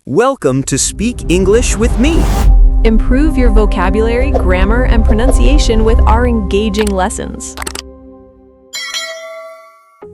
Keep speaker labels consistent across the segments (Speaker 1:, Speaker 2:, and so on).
Speaker 1: Welcome to Speak English with me.
Speaker 2: Improve your vocabulary, grammar, and pronunciation with our engaging lessons.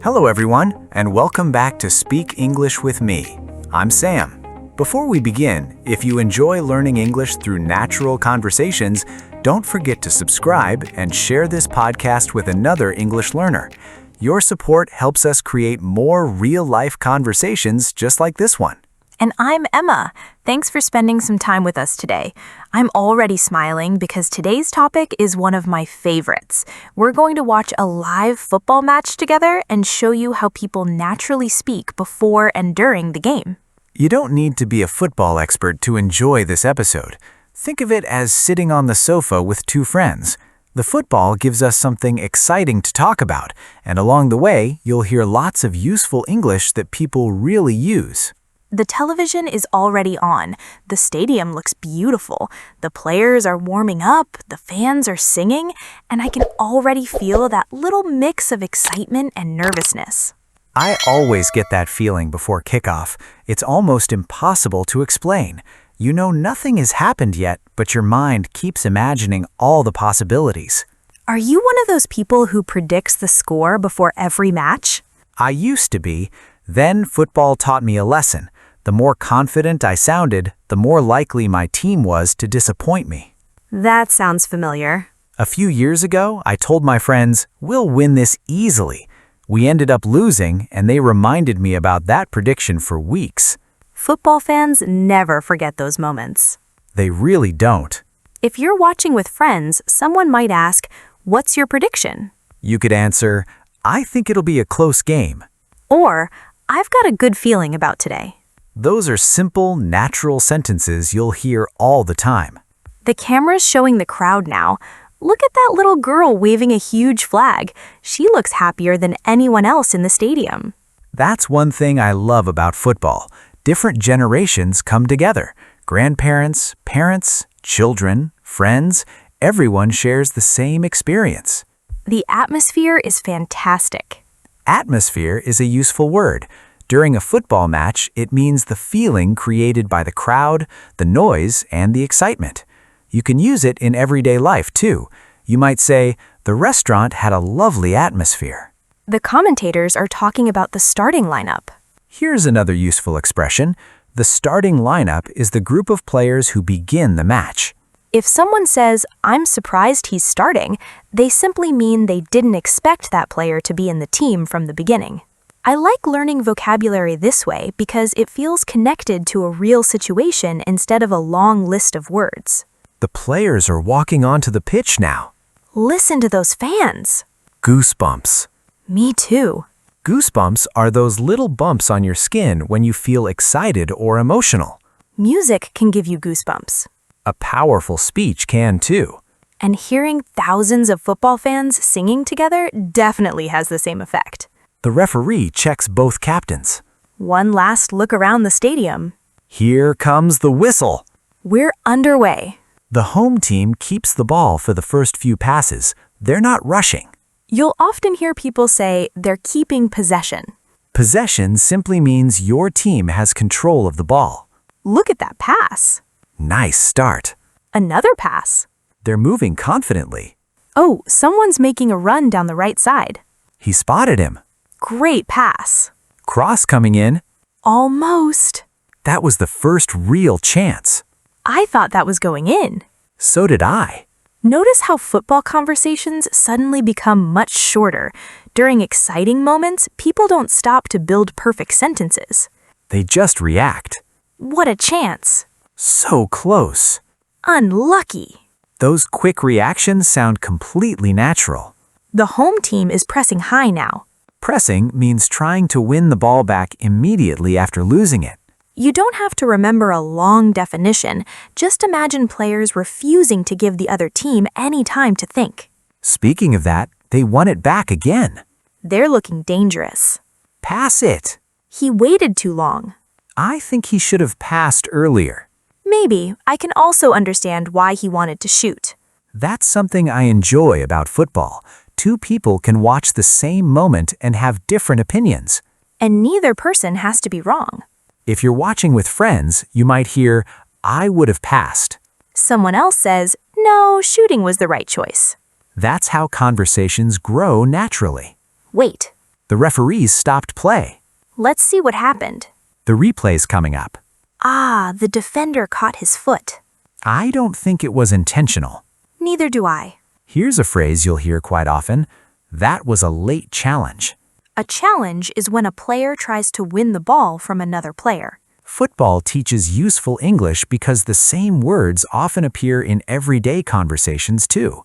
Speaker 3: Hello everyone, and welcome back to Speak English with me. I'm Sam. Before we begin, if you enjoy learning English through natural conversations, don't forget to subscribe and share this podcast with another English learner. Your support helps us create more real-life conversations just like this one.
Speaker 4: And I'm Emma. Thanks for spending some time with us today. I'm already smiling because today's topic is one of my favorites. We're going to watch a live football match together and show you how people naturally speak before and during the game.
Speaker 3: You don't need to be a football expert to enjoy this episode. Think of it as sitting on the sofa with two friends. The football gives us something exciting to talk about, and along the way, you'll hear lots of useful English that people really use.
Speaker 4: The television is already on. The stadium looks beautiful. The players are warming up, the fans are singing, and I can already feel that little mix of excitement and nervousness.
Speaker 3: I always get that feeling before kickoff. It's almost impossible to explain. You know nothing has happened yet, but your mind keeps imagining all the possibilities.
Speaker 4: Are you one of those people who predicts the score before every match?
Speaker 3: I used to be. Then football taught me a lesson. The more confident I sounded, the more likely my team was to disappoint me.
Speaker 4: That sounds familiar.
Speaker 3: A few years ago, I told my friends, "We'll win this easily." We ended up losing, and they reminded me about that prediction for weeks.
Speaker 4: Football fans never forget those moments.
Speaker 3: They really don't.
Speaker 4: If you're watching with friends, someone might ask, "What's your prediction?"
Speaker 3: You could answer, "I think it'll be a close game."
Speaker 4: Or, "I've got a good feeling about today."
Speaker 3: Those are simple, natural sentences you'll hear all the time.
Speaker 4: The camera's showing the crowd now. Look at that little girl waving a huge flag. She looks happier than anyone else in the stadium.
Speaker 3: That's one thing I love about football. Different generations come together. Grandparents, parents, children, friends, everyone shares the same experience.
Speaker 4: The atmosphere is fantastic.
Speaker 3: Atmosphere is a useful word. During a football match, it means the feeling created by the crowd, the noise, and the excitement. You can use it in everyday life, too. You might say, "The restaurant had a lovely atmosphere."
Speaker 4: The commentators are talking about the starting lineup.
Speaker 3: Here's another useful expression. The starting lineup is the group of players who begin the match.
Speaker 4: If someone says, "I'm surprised he's starting," they simply mean they didn't expect that player to be in the team from the beginning. I like learning vocabulary this way because it feels connected to a real situation instead of a long list of words.
Speaker 3: The players are walking onto the pitch now.
Speaker 4: Listen to those fans.
Speaker 3: Goosebumps.
Speaker 4: Me too.
Speaker 3: Goosebumps are those little bumps on your skin when you feel excited or emotional.
Speaker 4: Music can give you goosebumps.
Speaker 3: A powerful speech can too.
Speaker 4: And hearing thousands of football fans singing together definitely has the same effect.
Speaker 3: The referee checks both captains.
Speaker 4: One last look around the stadium.
Speaker 3: Here comes the whistle.
Speaker 4: We're underway.
Speaker 3: The home team keeps the ball for the first few passes. They're not rushing.
Speaker 4: You'll often hear people say they're keeping possession.
Speaker 3: Possession simply means your team has control of the ball.
Speaker 4: Look at that pass.
Speaker 3: Nice start.
Speaker 4: Another pass.
Speaker 3: They're moving confidently.
Speaker 4: Oh, someone's making a run down the right side.
Speaker 3: He spotted him.
Speaker 4: Great pass.
Speaker 3: Cross coming in.
Speaker 4: Almost.
Speaker 3: That was the first real chance.
Speaker 4: I thought that was going in.
Speaker 3: So did I.
Speaker 4: Notice how football conversations suddenly become much shorter. During exciting moments, people don't stop to build perfect sentences.
Speaker 3: They just react.
Speaker 4: What a chance.
Speaker 3: So close.
Speaker 4: Unlucky.
Speaker 3: Those quick reactions sound completely natural.
Speaker 4: The home team is pressing high now.
Speaker 3: Pressing means trying to win the ball back immediately after losing it.
Speaker 4: You don't have to remember a long definition. Just imagine players refusing to give the other team any time to think.
Speaker 3: Speaking of that, they won it back again.
Speaker 4: They're looking dangerous.
Speaker 3: Pass it.
Speaker 4: He waited too long.
Speaker 3: I think he should have passed earlier.
Speaker 4: Maybe. I can also understand why he wanted to shoot.
Speaker 3: That's something I enjoy about football. Two people can watch the same moment and have different opinions.
Speaker 4: And neither person has to be wrong.
Speaker 3: If you're watching with friends, you might hear, "I would have passed."
Speaker 4: Someone else says, no, shooting was the right choice.
Speaker 3: That's how conversations grow naturally.
Speaker 4: Wait,
Speaker 3: The referees stopped play.
Speaker 4: let's see what happened.
Speaker 3: The replay's coming up.
Speaker 4: Ah, the defender caught his foot.
Speaker 3: I don't think it was intentional.
Speaker 4: Neither do I.
Speaker 3: Here's a phrase you'll hear quite often. That was a late challenge.
Speaker 4: A challenge is when a player tries to win the ball from another player.
Speaker 3: Football teaches useful English because the same words often appear in everyday conversations too.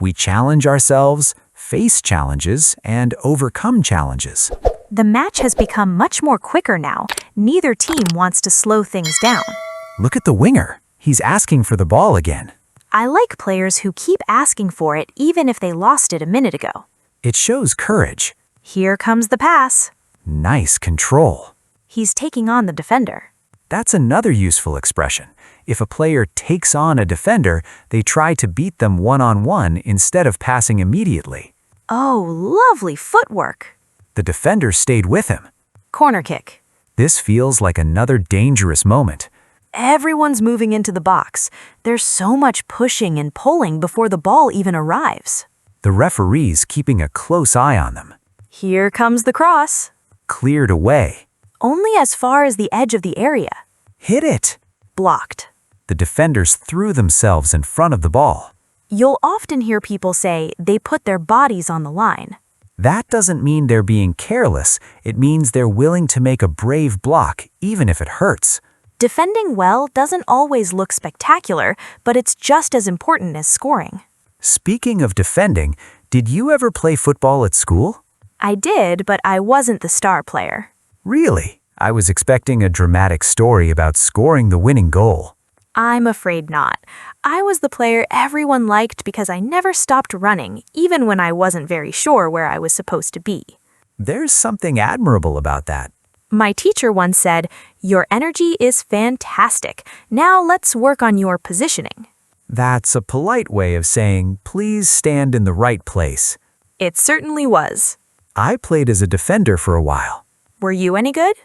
Speaker 3: We challenge ourselves, face challenges, and overcome challenges.
Speaker 4: The match has become much more quicker now. Neither team wants to slow things down.
Speaker 3: Look at the winger. He's asking for the ball again.
Speaker 4: I like players who keep asking for it even if they lost it a minute ago.
Speaker 3: It shows courage.
Speaker 4: Here comes the pass.
Speaker 3: Nice control.
Speaker 4: He's taking on the defender.
Speaker 3: That's another useful expression. If a player takes on a defender, they try to beat them one-on-one instead of passing immediately.
Speaker 4: Oh, lovely footwork.
Speaker 3: The defender stayed with him.
Speaker 4: Corner kick.
Speaker 3: This feels like another dangerous moment.
Speaker 4: Everyone's moving into the box. There's so much pushing and pulling before the ball even arrives.
Speaker 3: The referee's keeping a close eye on them.
Speaker 4: Here comes the cross.
Speaker 3: Cleared away.
Speaker 4: Only as far as the edge of the area.
Speaker 3: Hit it!
Speaker 4: Blocked.
Speaker 3: The defenders threw themselves in front of the ball.
Speaker 4: You'll often hear people say they put their bodies on the line.
Speaker 3: That doesn't mean they're being careless. It means they're willing to make a brave block, even if it hurts.
Speaker 4: Defending well doesn't always look spectacular, but it's just as important as scoring.
Speaker 3: Speaking of defending, did you ever play football at school?
Speaker 4: I did, but I wasn't the star player.
Speaker 3: Really? I was expecting a dramatic story about scoring the winning goal.
Speaker 4: I'm afraid not. I was the player everyone liked because I never stopped running, even when I wasn't very sure where I was supposed to be.
Speaker 3: There's something admirable about that.
Speaker 4: My teacher once said, "Your energy is fantastic. Now let's work on your positioning."
Speaker 3: That's a polite way of saying, please stand in the right place.
Speaker 4: It certainly was.
Speaker 3: I played as a defender for a while.
Speaker 4: Were you any good?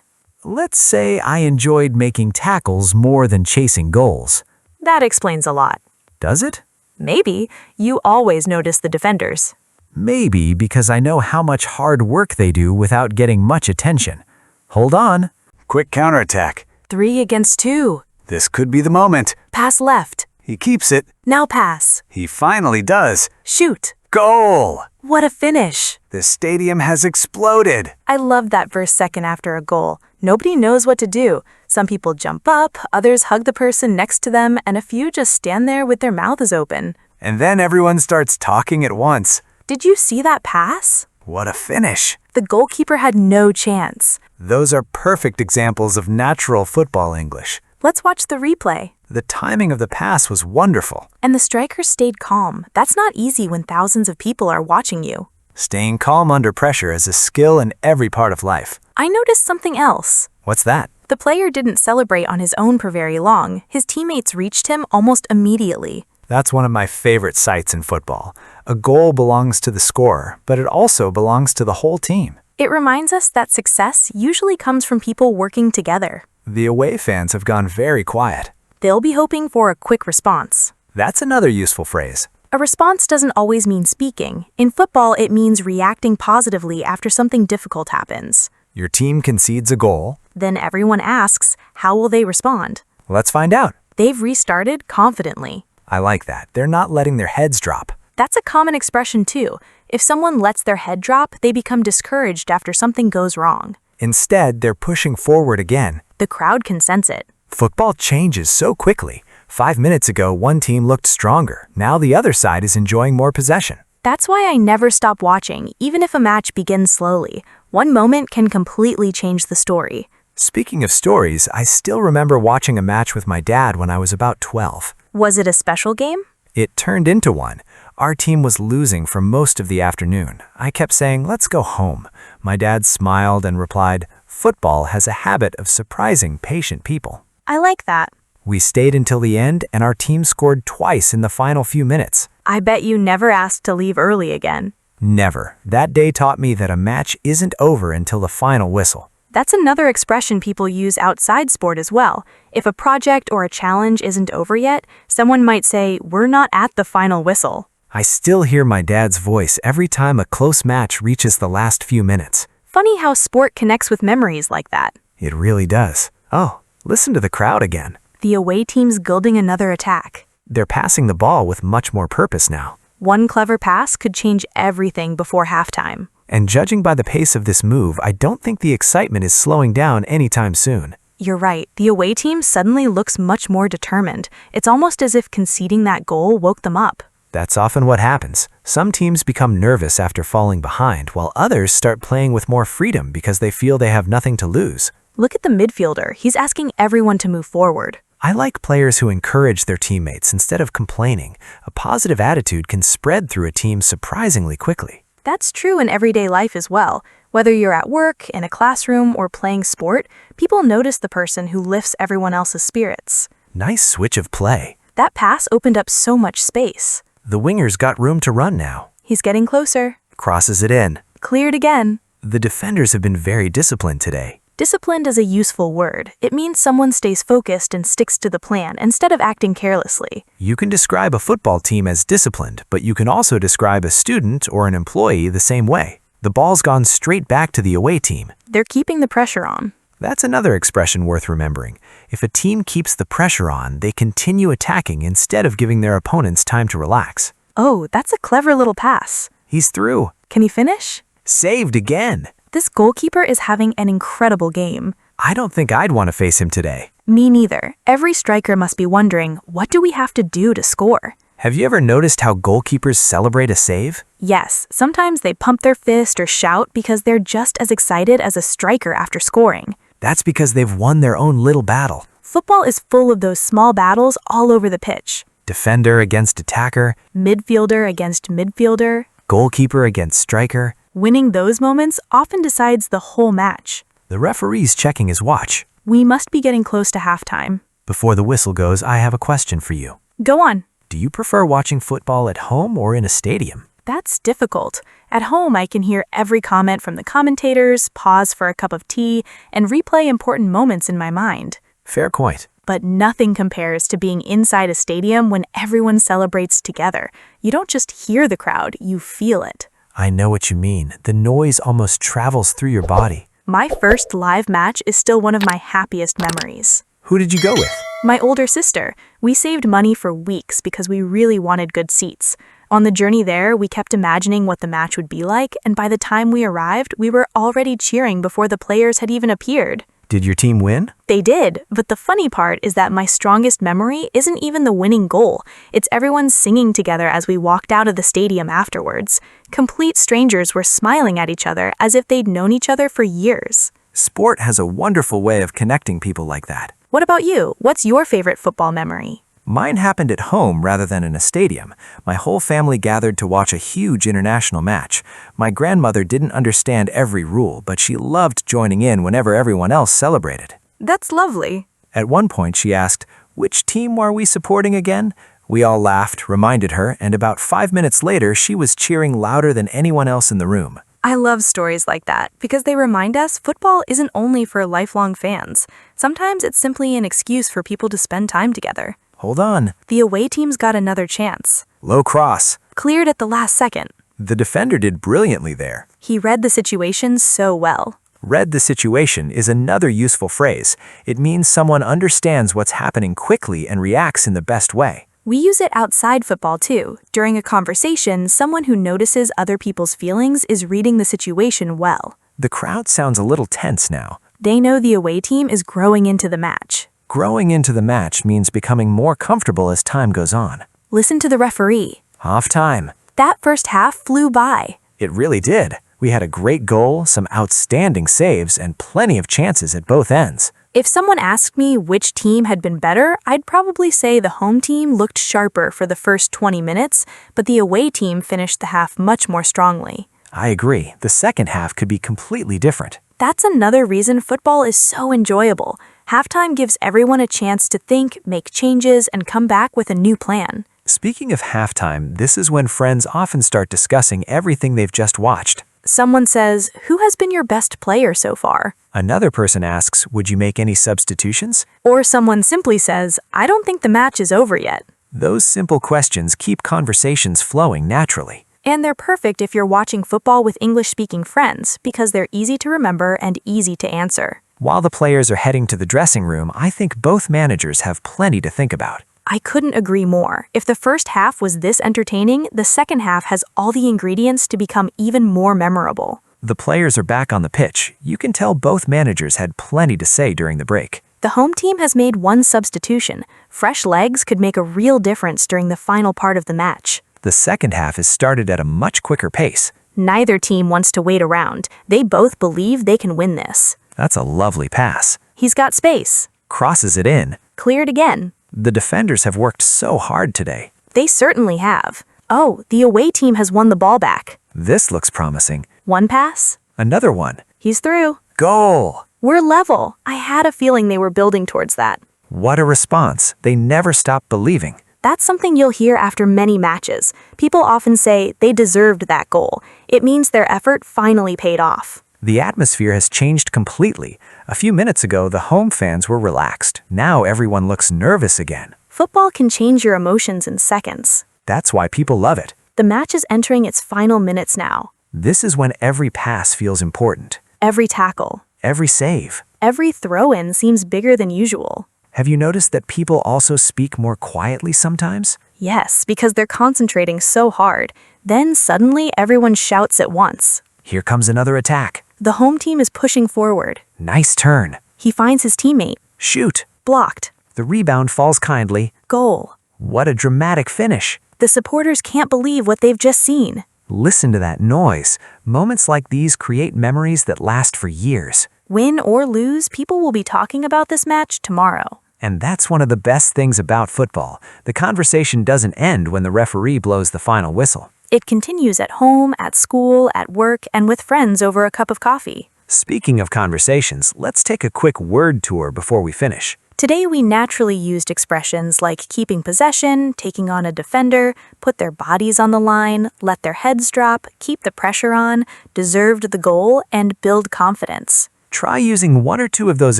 Speaker 3: Let's say I enjoyed making tackles more than chasing goals.
Speaker 4: That explains a lot.
Speaker 3: Does it?
Speaker 4: Maybe. You always notice the defenders.
Speaker 3: Maybe because I know how much hard work they do without getting much attention. Hold on. Quick counterattack.
Speaker 4: 3 against 2.
Speaker 3: This could be the moment.
Speaker 4: Pass left.
Speaker 3: He keeps it.
Speaker 4: Now pass.
Speaker 3: He finally does.
Speaker 4: Shoot.
Speaker 3: Goal!
Speaker 4: What a finish.
Speaker 3: The stadium has exploded.
Speaker 4: I love that first second after a goal. Nobody knows what to do. Some people jump up, others hug the person next to them, and a few just stand there with their mouths open.
Speaker 3: And then everyone starts talking at once.
Speaker 4: Did you see that pass?
Speaker 3: What a finish.
Speaker 4: The goalkeeper had no chance.
Speaker 3: Those are perfect examples of natural football English.
Speaker 4: Let's watch the replay.
Speaker 3: The timing of the pass was wonderful.
Speaker 4: And the striker stayed calm. That's not easy when thousands of people are watching you.
Speaker 3: Staying calm under pressure is a skill in every part of life.
Speaker 4: I noticed something else.
Speaker 3: What's that?
Speaker 4: The player didn't celebrate on his own for very long. His teammates reached him almost immediately.
Speaker 3: That's one of my favorite sights in football. A goal belongs to the scorer, but it also belongs to the whole team.
Speaker 4: It reminds us that success usually comes from people working together.
Speaker 3: The away fans have gone very quiet.
Speaker 4: They'll be hoping for a quick response.
Speaker 3: That's another useful phrase.
Speaker 4: A response doesn't always mean speaking. In football, it means reacting positively after something difficult happens.
Speaker 3: Your team concedes a goal.
Speaker 4: Then everyone asks, how will they respond?
Speaker 3: Let's find out.
Speaker 4: They've restarted confidently.
Speaker 3: I like that. They're not letting their heads drop.
Speaker 4: That's a common expression too. If someone lets their head drop, they become discouraged after something goes wrong.
Speaker 3: Instead, they're pushing forward again.
Speaker 4: The crowd can sense it.
Speaker 3: Football changes so quickly. 5 minutes ago, one team looked stronger. Now the other side is enjoying more possession.
Speaker 4: That's why I never stop watching, even if a match begins slowly. One moment can completely change the story.
Speaker 3: Speaking of stories, I still remember watching a match with my dad when I was about 12.
Speaker 4: Was it a special game?
Speaker 3: It turned into one. Our team was losing for most of the afternoon. I kept saying, let's go home. My dad smiled and replied, football has a habit of surprising patient people.
Speaker 4: I like that.
Speaker 3: We stayed until the end, and our team scored twice in the final few minutes.
Speaker 4: I bet you never asked to leave early again.
Speaker 3: Never. That day taught me that a match isn't over until the final whistle.
Speaker 4: That's another expression people use outside sport as well. If a project or a challenge isn't over yet, someone might say, "We're not at the final whistle."
Speaker 3: I still hear my dad's voice every time a close match reaches the last few minutes.
Speaker 4: Funny how sport connects with memories like that.
Speaker 3: It really does. Oh, listen to the crowd again.
Speaker 4: The away team's building another attack.
Speaker 3: They're passing the ball with much more purpose now.
Speaker 4: One clever pass could change everything before halftime.
Speaker 3: And judging by the pace of this move, I don't think the excitement is slowing down anytime soon.
Speaker 4: You're right. The away team suddenly looks much more determined. It's almost as if conceding that goal woke them up.
Speaker 3: That's often what happens. Some teams become nervous after falling behind, while others start playing with more freedom because they feel they have nothing to lose.
Speaker 4: Look at the midfielder. He's asking everyone to move forward.
Speaker 3: I like players who encourage their teammates instead of complaining. A positive attitude can spread through a team surprisingly quickly.
Speaker 4: That's true in everyday life as well. Whether you're at work, in a classroom, or playing sport, people notice the person who lifts everyone else's spirits.
Speaker 3: Nice switch of play.
Speaker 4: That pass opened up so much space.
Speaker 3: The winger's got room to run now.
Speaker 4: He's getting closer.
Speaker 3: Crosses it in.
Speaker 4: Cleared again.
Speaker 3: The defenders have been very disciplined today.
Speaker 4: Disciplined is a useful word. It means someone stays focused and sticks to the plan instead of acting carelessly.
Speaker 3: You can describe a football team as disciplined, but you can also describe a student or an employee the same way. The ball's gone straight back to the away team.
Speaker 4: They're keeping the pressure on.
Speaker 3: That's another expression worth remembering. If a team keeps the pressure on, they continue attacking instead of giving their opponents time to relax.
Speaker 4: Oh, that's a clever little pass.
Speaker 3: He's through.
Speaker 4: Can he finish?
Speaker 3: Saved again.
Speaker 4: This goalkeeper is having an incredible game.
Speaker 3: I don't think I'd want to face him today.
Speaker 4: Me neither. Every striker must be wondering, what do we have to do to score?
Speaker 3: Have you ever noticed how goalkeepers celebrate a save?
Speaker 4: Yes, sometimes they pump their fist or shout because they're just as excited as a striker after scoring.
Speaker 3: That's because they've won their own little battle.
Speaker 4: Football is full of those small battles all over the pitch.
Speaker 3: Defender against attacker,
Speaker 4: Midfielder against midfielder.
Speaker 3: goalkeeper against striker.
Speaker 4: Winning those moments often decides the whole match.
Speaker 3: The referee's checking his watch.
Speaker 4: We must be getting close to halftime.
Speaker 3: Before the whistle goes, I have a question for you.
Speaker 4: Go on.
Speaker 3: Do you prefer watching football at home or in a stadium?
Speaker 4: That's difficult. At home, I can hear every comment from the commentators, pause for a cup of tea, and replay important moments in my mind.
Speaker 3: Fair point.
Speaker 4: But nothing compares to being inside a stadium when everyone celebrates together. You don't just hear the crowd, you feel it.
Speaker 3: I know what you mean. The noise almost travels through your body.
Speaker 4: My first live match is still one of my happiest memories.
Speaker 3: Who did you go with?
Speaker 4: My older sister. We saved money for weeks because we really wanted good seats. On the journey there, we kept imagining what the match would be like, and by the time we arrived, we were already cheering before the players had even appeared.
Speaker 3: Did your team win?
Speaker 4: They did, but the funny part is that my strongest memory isn't even the winning goal. It's everyone singing together as we walked out of the stadium afterwards. Complete strangers were smiling at each other as if they'd known each other for years.
Speaker 3: Sport has a wonderful way of connecting people like that.
Speaker 4: What about you? What's your favorite football memory?
Speaker 3: Mine happened at home rather than in a stadium. My whole family gathered to watch a huge international match. My grandmother didn't understand every rule, but she loved joining in whenever everyone else celebrated.
Speaker 4: That's lovely.
Speaker 3: At one point, she asked, "Which team are we supporting again?" We all laughed, reminded her, and about 5 minutes later, she was cheering louder than anyone else in the room.
Speaker 4: I love stories like that because they remind us football isn't only for lifelong fans. Sometimes it's simply an excuse for people to spend time together.
Speaker 3: Hold on.
Speaker 4: The away team's got another chance.
Speaker 3: Low cross.
Speaker 4: Cleared at the last second.
Speaker 3: The defender did brilliantly there.
Speaker 4: He read the situation so well.
Speaker 3: Read the situation is another useful phrase. It means someone understands what's happening quickly and reacts in the best way.
Speaker 4: We use it outside football too. During a conversation, someone who notices other people's feelings is reading the situation well.
Speaker 3: The crowd sounds a little tense now.
Speaker 4: They know the away team is growing into the match.
Speaker 3: Growing into the match means becoming more comfortable as time goes on.
Speaker 4: Listen to the referee.
Speaker 3: Half time.
Speaker 4: That first half flew by.
Speaker 3: It really did. We had a great goal, some outstanding saves, and plenty of chances at both ends.
Speaker 4: If someone asked me which team had been better, I'd probably say the home team looked sharper for the first 20 minutes, but the away team finished the half much more strongly.
Speaker 3: I agree. The second half could be completely different.
Speaker 4: That's another reason football is so enjoyable. Halftime gives everyone a chance to think, make changes, and come back with a new plan.
Speaker 3: Speaking of halftime, this is when friends often start discussing everything they've just watched.
Speaker 4: Someone says, "Who has been your best player so far?"
Speaker 3: Another person asks, would you make any substitutions?
Speaker 4: Or someone simply says, "I don't think the match is over yet."
Speaker 3: Those simple questions keep conversations flowing naturally.
Speaker 4: And they're perfect if you're watching football with English-speaking friends because they're easy to remember and easy to answer.
Speaker 3: While the players are heading to the dressing room, I think both managers have plenty to think about.
Speaker 4: I couldn't agree more. If the first half was this entertaining, the second half has all the ingredients to become even more memorable.
Speaker 3: The players are back on the pitch. You can tell both managers had plenty to say during the break.
Speaker 4: The home team has made one substitution. Fresh legs could make a real difference during the final part of the match.
Speaker 3: The second half has started at a much quicker pace.
Speaker 4: Neither team wants to wait around. They both believe they can win this.
Speaker 3: That's a lovely pass.
Speaker 4: He's got space.
Speaker 3: Crosses it in.
Speaker 4: Cleared again.
Speaker 3: The defenders have worked so hard today.
Speaker 4: They certainly have. Oh, the away team has won the ball back.
Speaker 3: This looks promising.
Speaker 4: One pass.
Speaker 3: Another one.
Speaker 4: He's through.
Speaker 3: Goal!
Speaker 4: We're level. I had a feeling they were building towards that.
Speaker 3: What a response. They never stop believing.
Speaker 4: That's something you'll hear after many matches. People often say they deserved that goal. It means their effort finally paid off.
Speaker 3: The atmosphere has changed completely. A few minutes ago, the home fans were relaxed. Now everyone looks nervous again.
Speaker 4: Football can change your emotions in seconds.
Speaker 3: That's why people love it.
Speaker 4: The match is entering its final minutes now.
Speaker 3: This is when every pass feels important.
Speaker 4: Every tackle.
Speaker 3: Every save.
Speaker 4: Every throw-in seems bigger than usual.
Speaker 3: Have you noticed that people also speak more quietly sometimes?
Speaker 4: Yes, because they're concentrating so hard. Then suddenly everyone shouts at once.
Speaker 3: Here comes another attack.
Speaker 4: The home team is pushing forward.
Speaker 3: Nice turn.
Speaker 4: He finds his teammate.
Speaker 3: Shoot.
Speaker 4: Blocked.
Speaker 3: The rebound falls kindly.
Speaker 4: Goal.
Speaker 3: What a dramatic finish.
Speaker 4: The supporters can't believe what they've just seen.
Speaker 3: Listen to that noise. Moments like these create memories that last for years.
Speaker 4: Win or lose, people will be talking about this match tomorrow.
Speaker 3: And that's one of the best things about football. The conversation doesn't end when the referee blows the final whistle.
Speaker 4: It continues at home, at school, at work, and with friends over a cup of coffee.
Speaker 3: Speaking of conversations, let's take a quick word tour before we finish.
Speaker 4: Today we naturally used expressions like keeping possession, taking on a defender, put their bodies on the line, let their heads drop, keep the pressure on, deserved the goal, and build confidence.
Speaker 3: Try using one or two of those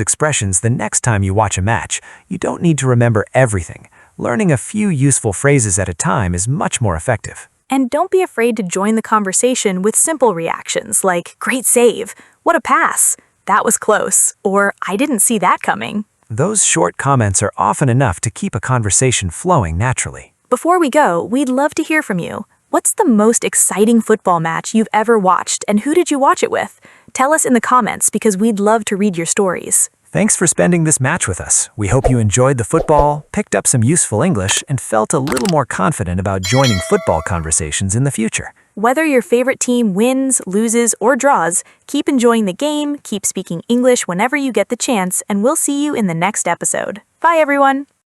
Speaker 3: expressions the next time you watch a match. You don't need to remember everything. Learning a few useful phrases at a time is much more effective.
Speaker 4: And don't be afraid to join the conversation with simple reactions like, "Great save," "What a pass," "That was close," or "I didn't see that coming."
Speaker 3: Those short comments are often enough to keep a conversation flowing naturally.
Speaker 4: Before we go, we'd love to hear from you. What's the most exciting football match you've ever watched, and who did you watch it with? Tell us in the comments because we'd love to read your stories.
Speaker 3: Thanks for spending this match with us. We hope you enjoyed the football, picked up some useful English, and felt a little more confident about joining football conversations in the future.
Speaker 4: Whether your favorite team wins, loses, or draws, keep enjoying the game, keep speaking English whenever you get the chance, and we'll see you in the next episode. Bye, everyone!